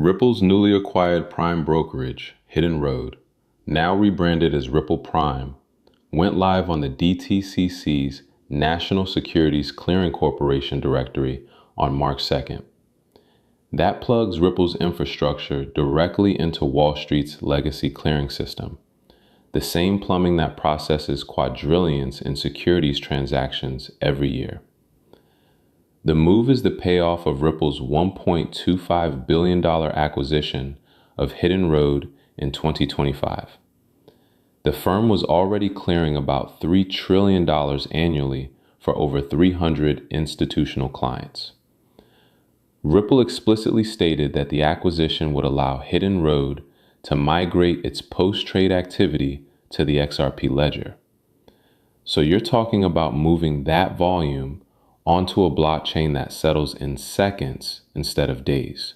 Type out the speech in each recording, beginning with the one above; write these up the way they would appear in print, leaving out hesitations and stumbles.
Ripple's newly acquired prime brokerage, Hidden Road, now rebranded as Ripple Prime, went live on the DTCC's National Securities Clearing Corporation directory on March 2nd. That plugs Ripple's infrastructure directly into Wall Street's legacy clearing system, the same plumbing that processes quadrillions in securities transactions every year. The move is the payoff of Ripple's $1.25 billion acquisition of Hidden Road in 2025. The firm was already clearing about $3 trillion annually for over 300 institutional clients. Ripple explicitly stated that the acquisition would allow Hidden Road to migrate its post-trade activity to the XRP ledger. So you're talking about moving that volume onto a blockchain that settles in seconds instead of days.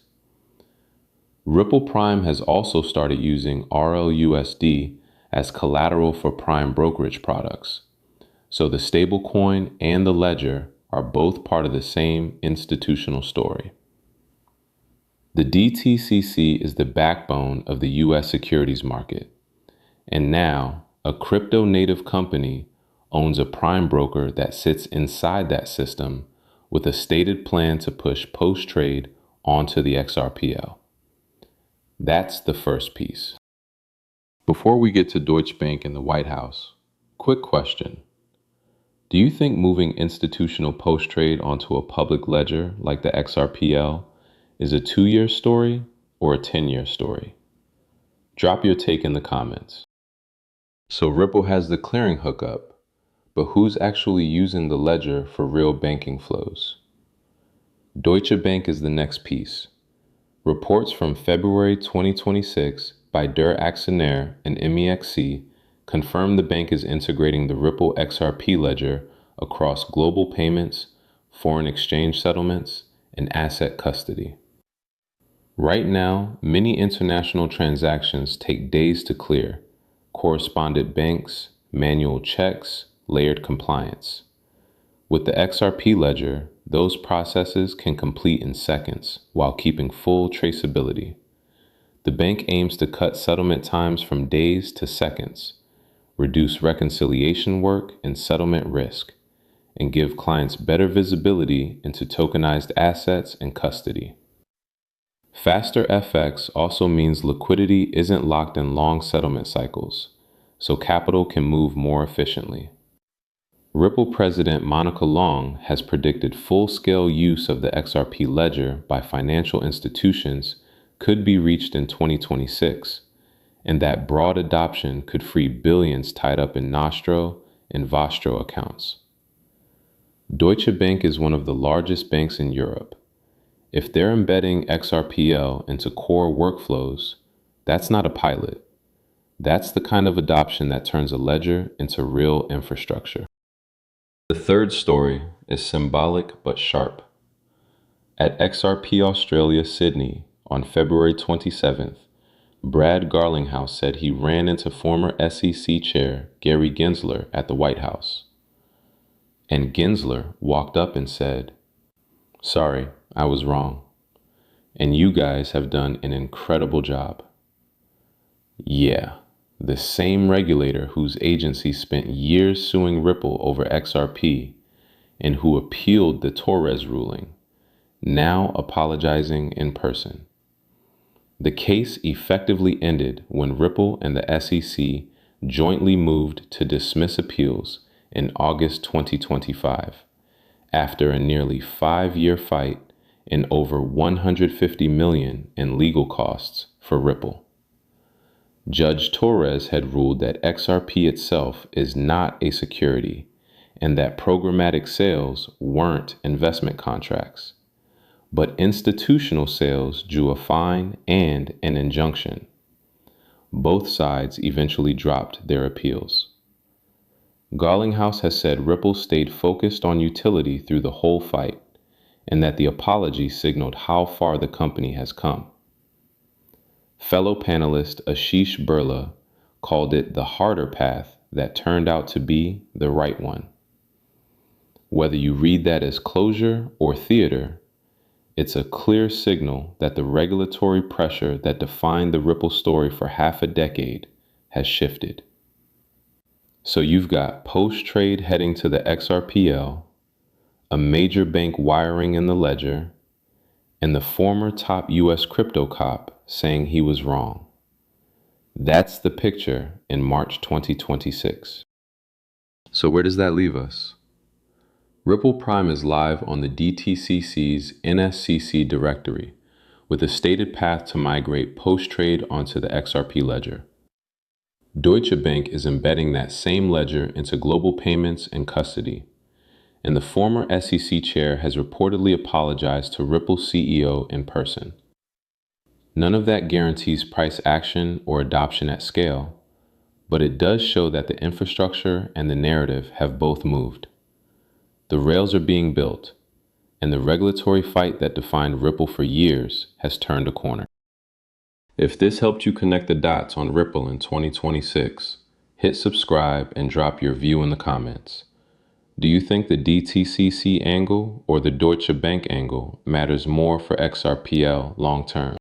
Ripple Prime has also started using RLUSD as collateral for prime brokerage products. So the stablecoin and the ledger are both part of the same institutional story. The DTCC is the backbone of the US securities market. And now, a crypto-native company owns a prime broker that sits inside that system with a stated plan to push post-trade onto the XRPL. That's the first piece. Before we get to Deutsche Bank and the White House, quick question. Do you think moving institutional post-trade onto a public ledger like the XRPL is a 2-year story or a 10-year story? Drop your take in the comments. So Ripple has the clearing hookup, but who's actually using the ledger for real banking flows? Deutsche Bank is the next piece. Reports from February 2026 by Der Aktionär and MEXC confirm the bank is integrating the Ripple XRP ledger across global payments, foreign exchange settlements, and asset custody. Right now, many international transactions take days to clear: correspondent banks, manual checks, layered compliance. With the XRP ledger, those processes can complete in seconds while keeping full traceability. The bank aims to cut settlement times from days to seconds, reduce reconciliation work and settlement risk, and give clients better visibility into tokenized assets and custody. Faster FX also means liquidity isn't locked in long settlement cycles, so capital can move more efficiently. Ripple President Monica Long has predicted full-scale use of the XRP ledger by financial institutions could be reached in 2026, and that broad adoption could free billions tied up in Nostro and Vostro accounts. Deutsche Bank is one of the largest banks in Europe. If they're embedding XRPL into core workflows, that's not a pilot. That's the kind of adoption that turns a ledger into real infrastructure. The third story is symbolic but sharp. At XRP Australia Sydney on February 27th, Brad Garlinghouse said he ran into former SEC Chair Gary Gensler at the White House. And Gensler walked up and said, "Sorry, I was wrong. And you guys have done an incredible job." Yeah. The same regulator whose agency spent years suing Ripple over XRP and who appealed the Torres ruling, now apologizing in person. The case effectively ended when Ripple and the SEC jointly moved to dismiss appeals in August 2025, after a nearly 5-year fight and over $150 million in legal costs for Ripple. Judge Torres had ruled that XRP itself is not a security and that programmatic sales weren't investment contracts, but institutional sales drew a fine and an injunction. Both sides eventually dropped their appeals. Garlinghouse has said Ripple stayed focused on utility through the whole fight and that the apology signaled how far the company has come. Fellow panelist Ashish Birla called it the harder path that turned out to be the right one. Whether you read that as closure or theater, It's a clear signal that the regulatory pressure that defined the Ripple story for half a decade has shifted. So you've got post-trade heading to the XRPL, a major bank wiring in the ledger, and the former top US crypto cop saying he was wrong. That's the picture in March 2026. So where does that leave us? Ripple Prime is live on the DTCC's NSCC directory, with a stated path to migrate post-trade onto the XRP ledger. Deutsche Bank is embedding that same ledger into global payments and custody, and the former SEC chair has reportedly apologized to Ripple CEO in person. None of that guarantees price action or adoption at scale, but it does show that the infrastructure and the narrative have both moved. The rails are being built, and the regulatory fight that defined Ripple for years has turned a corner. If this helped you connect the dots on Ripple in 2026, hit subscribe and drop your view in the comments. Do you think the DTCC angle or the Deutsche Bank angle matters more for XRPL long term?